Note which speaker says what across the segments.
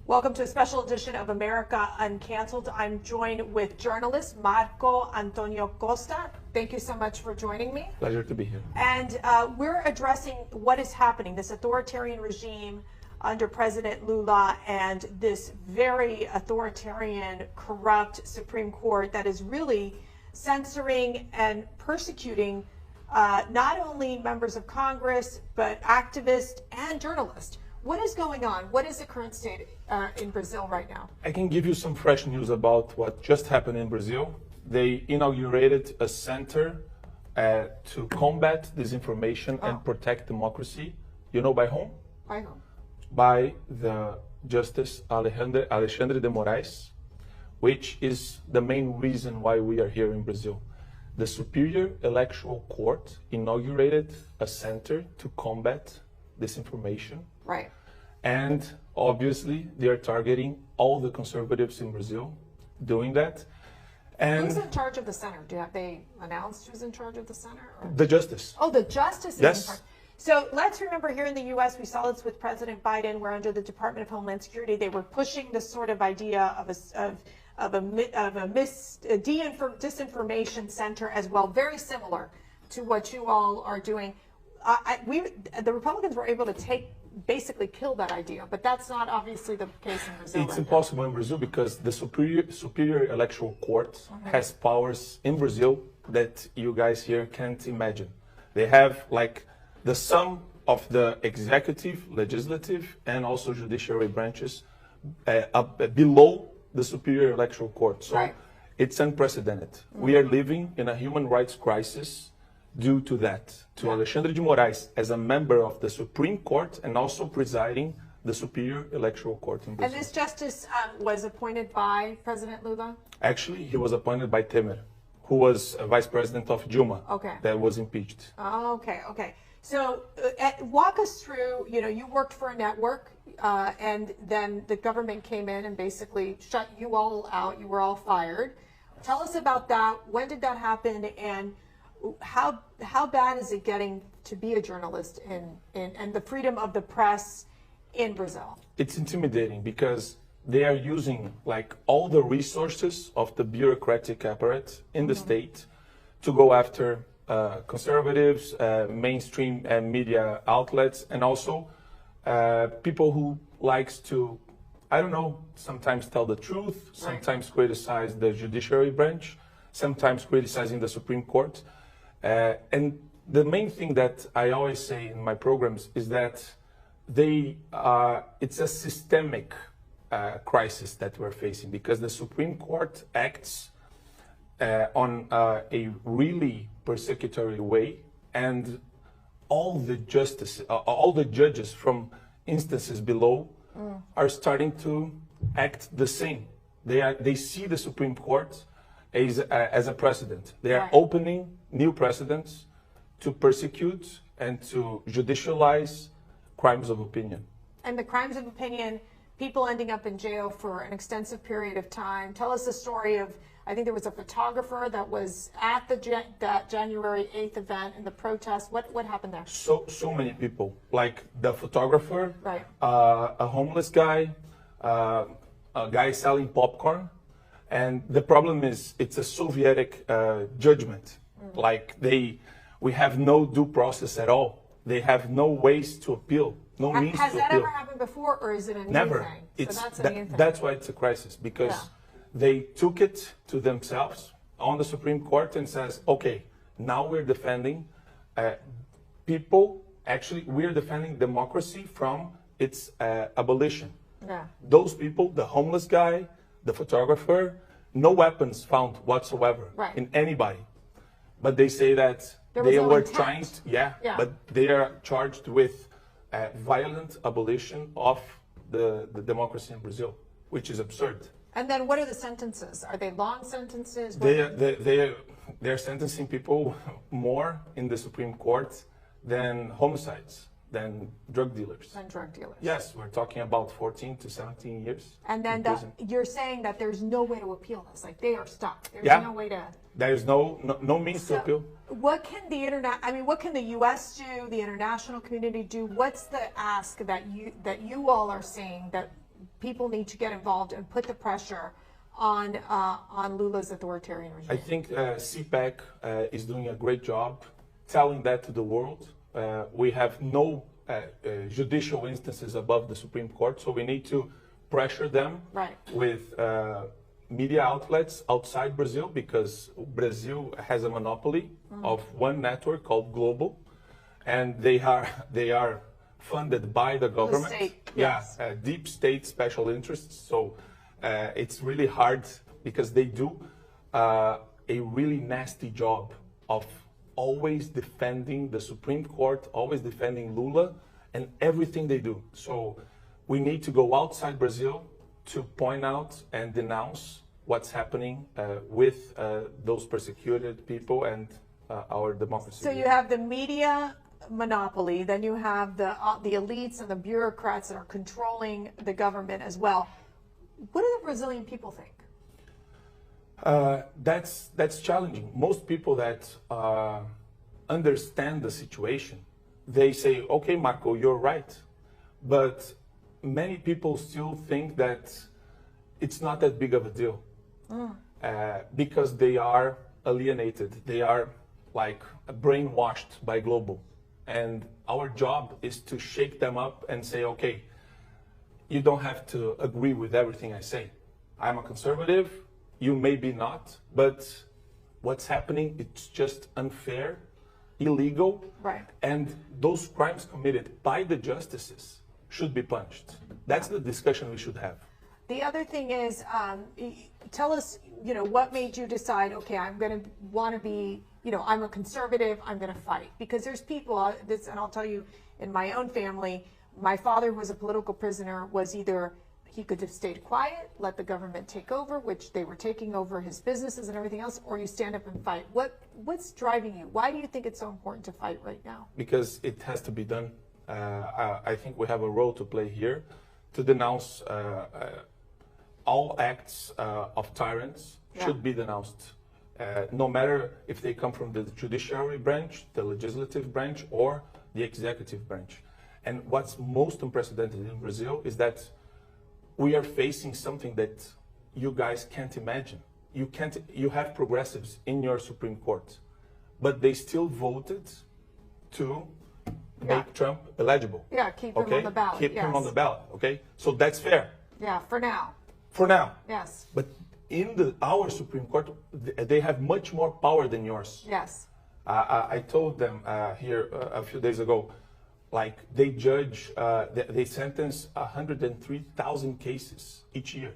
Speaker 1: Welcome to a special edition of America Uncanceled. I'm joined with journalist Marco Antonio Costa. Thank you so much for joining me.
Speaker 2: Pleasure to be here.
Speaker 1: And we're addressing what is happening, this authoritarian regime under President Lula and this very authoritarian, corrupt Supreme Court that is really censoring and persecuting not only members of Congress, but activists and journalists. What is going on? What is the current state in Brazil right now?
Speaker 2: I can give you some fresh news about what just happened in Brazil. They inaugurated a center to combat disinformation and protect democracy. You know by whom?
Speaker 1: By whom?
Speaker 2: By the Justice Alexandre de Moraes, which is the main reason why we are here in Brazil. The Superior Electoral Court inaugurated a center to combat disinformation.
Speaker 1: Right.
Speaker 2: And obviously, they are targeting all the conservatives in Brazil doing that. And
Speaker 1: who's in charge of the center? Have they announced who's in charge of the center? Or?
Speaker 2: The justice.
Speaker 1: Oh, the justice is
Speaker 2: yes.
Speaker 1: in charge. So let's remember here in the U.S., we saw this with President Biden, where under the Department of Homeland Security, they were pushing this sort of idea of a disinformation center as well, very similar to what you all are doing. The Republicans were able to basically kill that idea, but that's not obviously the case in Brazil.
Speaker 2: It's impossible in Brazil because the Superior Electoral Court has powers in Brazil that you guys here can't imagine. They have like the sum of the executive, legislative, and also judiciary branches below the Superior Electoral Court. So it's unprecedented. We are living in a human rights crisis due to that, to Alexandre de Moraes as a member of the Supreme Court and also presiding the Superior Electoral Court in Brazil.
Speaker 1: And this justice was appointed by President Lula?
Speaker 2: Actually, he was appointed by Temer, who was vice president of Dilma, that was impeached.
Speaker 1: Oh, okay. So walk us through, you worked for a network and then the government came in and basically shut you all out. You were all fired. Tell us about that. When did that happen? And how bad is it getting to be a journalist and the freedom of the press in Brazil?
Speaker 2: It's intimidating because they are using like all the resources of the bureaucratic apparatus in the state to go after conservatives, mainstream media outlets, and also people who likes to, sometimes tell the truth, sometimes criticize the judiciary branch, sometimes criticizing the Supreme Court. And the main thing that I always say in my programs is that it's a systemic crisis that we're facing because the Supreme Court acts on a really persecutory way, and all the judges from instances below are starting to act the same. They see the Supreme Court as a precedent. They are opening new precedents to persecute and to judicialize crimes of opinion.
Speaker 1: And the crimes of opinion, people ending up in jail for an extensive period of time. Tell us the story of, I think there was a photographer that was at that January 8th event in the protest. What happened there?
Speaker 2: So many people, like the photographer, a homeless guy, a guy selling popcorn. And the problem is it's a Soviet judgment. Like we have no due process at all. They have no ways to appeal, no means to appeal.
Speaker 1: Has that ever happened before, or is it a new
Speaker 2: Never.
Speaker 1: thing? So that's a new thing.
Speaker 2: That's why it's a crisis, because they took it to themselves on the Supreme Court and says, okay, now we're defending people. Actually, we're defending democracy from its abolition. Those people, the homeless guy, the photographer, no weapons found whatsoever in anybody. But they say that they were trying to, but they are charged with violent abolition of the democracy in Brazil, which is absurd.
Speaker 1: And then what are the sentences? Are they long sentences?
Speaker 2: They're sentencing people more in the Supreme Court than homicides, than drug dealers. Yes, we're talking about 14 to 17 years.
Speaker 1: And then you're saying that there's no way to appeal this, like they are stuck. There's no way to.
Speaker 2: There's no means to appeal.
Speaker 1: What can what can the U.S. do? The international community do? What's the ask that you all are seeing that people need to get involved and put the pressure on Lula's authoritarian regime?
Speaker 2: I think CPAC is doing a great job telling that to the world. We have no judicial instances above the Supreme Court, so we need to pressure them with media outlets outside Brazil, because Brazil has a monopoly of one network called Global, and they are funded by the government.
Speaker 1: The state, yes.
Speaker 2: Deep state special interests. So it's really hard, because they do a really nasty job of always defending the Supreme Court, always defending Lula and everything they do. So we need to go outside Brazil to point out and denounce what's happening with those persecuted people and our democracy.
Speaker 1: So you have the media monopoly, then you have the elites and the bureaucrats that are controlling the government as well. What do the Brazilian people think?
Speaker 2: That's challenging. Most people that understand the situation, they say, okay, Marco, you're right. But many people still think that it's not that big of a deal because they are alienated. They are like brainwashed by Global. And our job is to shake them up and say, okay, you don't have to agree with everything I say. I'm a conservative, you may be not, but what's happening, it's just unfair, illegal, and those crimes committed by the justices should be punished. That's the discussion we should have.
Speaker 1: The other thing is, tell us, what made you decide, okay, I'm going to want to be, I'm a conservative, I'm going to fight. Because there's people, and I'll tell you, in my own family, my father was a political prisoner, was either he could have stayed quiet, let the government take over, which they were taking over his businesses and everything else, or you stand up and fight. What's driving you? Why do you think it's so important to fight right now?
Speaker 2: Because it has to be done. I think we have a role to play here to denounce all acts of tyrants should be denounced. No matter if they come from the judiciary branch, the legislative branch, or the executive branch. And what's most unprecedented in Brazil is that we are facing something that you guys can't imagine. You have progressives in your Supreme Court, but they still voted to make Trump eligible.
Speaker 1: Yeah, keep him on the ballot.
Speaker 2: Keep him on the ballot, okay? So that's fair.
Speaker 1: Yeah, for now.
Speaker 2: For now.
Speaker 1: Yes.
Speaker 2: But in our Supreme Court, they have much more power than yours.
Speaker 1: Yes.
Speaker 2: I told them here a few days ago, like they judge, they sentence 103,000 cases each year,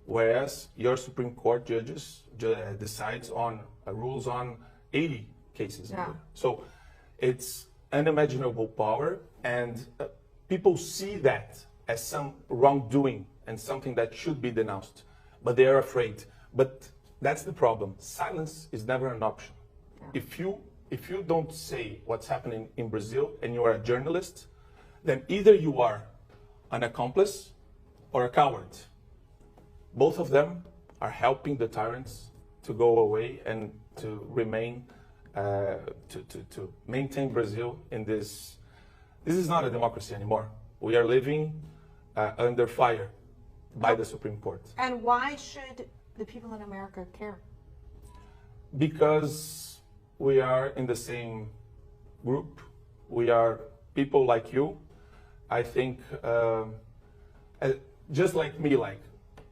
Speaker 2: whereas your Supreme Court judges decides on rules on 80 cases a year. So it's unimaginable power, and people see that as some wrongdoing and something that should be denounced, but they are afraid. But that's the problem. Silence is never an option. If you don't say what's happening in Brazil and you are a journalist, then either you are an accomplice or a coward. Both of them are helping the tyrants to go away and to remain, to maintain Brazil in this. This is not a democracy anymore. We are living under fire by the Supreme Court.
Speaker 1: And why should the people in America care?
Speaker 2: Because we are in the same group. We are people like you. I think, just like me, like,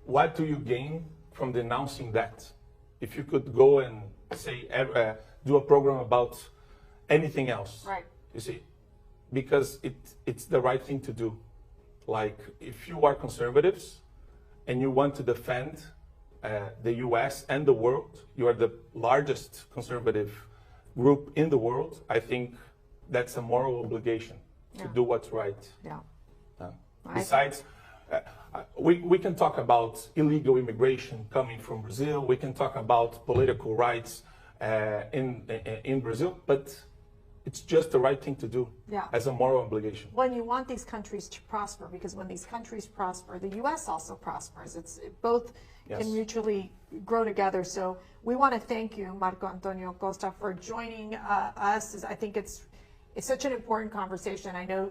Speaker 2: what do you gain from denouncing that? If you could go and say, do a program about anything else, you see, because it's the right thing to do. Like, if you are conservatives and you want to defend the US and the world, you are the largest conservative group in the world, I think that's a moral obligation to do what's right. Besides, we can talk about illegal immigration coming from Brazil, we can talk about political rights in Brazil, but it's just the right thing to do as a moral obligation.
Speaker 1: When you want these countries to prosper, because when these countries prosper, the U.S. also prospers. Both can mutually grow together. So we want to thank you, Marco Antonio Costa, for joining us. I think it's It's such an important conversation. I know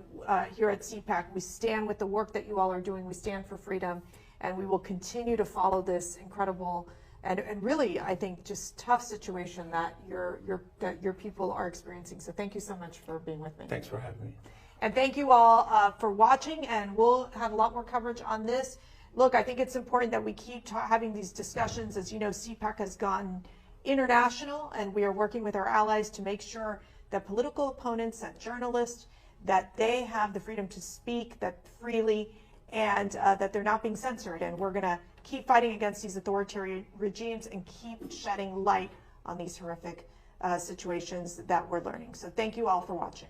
Speaker 1: here at CPAC, we stand with the work that you all are doing. We stand for freedom, and we will continue to follow this incredible and really, I think, just tough situation that your people are experiencing. So thank you so much for being with me.
Speaker 2: Thanks for having me.
Speaker 1: And thank you all for watching, and we'll have a lot more coverage on this. Look, I think it's important that we keep having these discussions. As you know, CPAC has gone international, and we are working with our allies to make sure that political opponents, that journalists, that they have the freedom to speak that freely, and that they're not being censored. And we're going to keep fighting against these authoritarian regimes and keep shedding light on these horrific situations that we're learning. So thank you all for watching.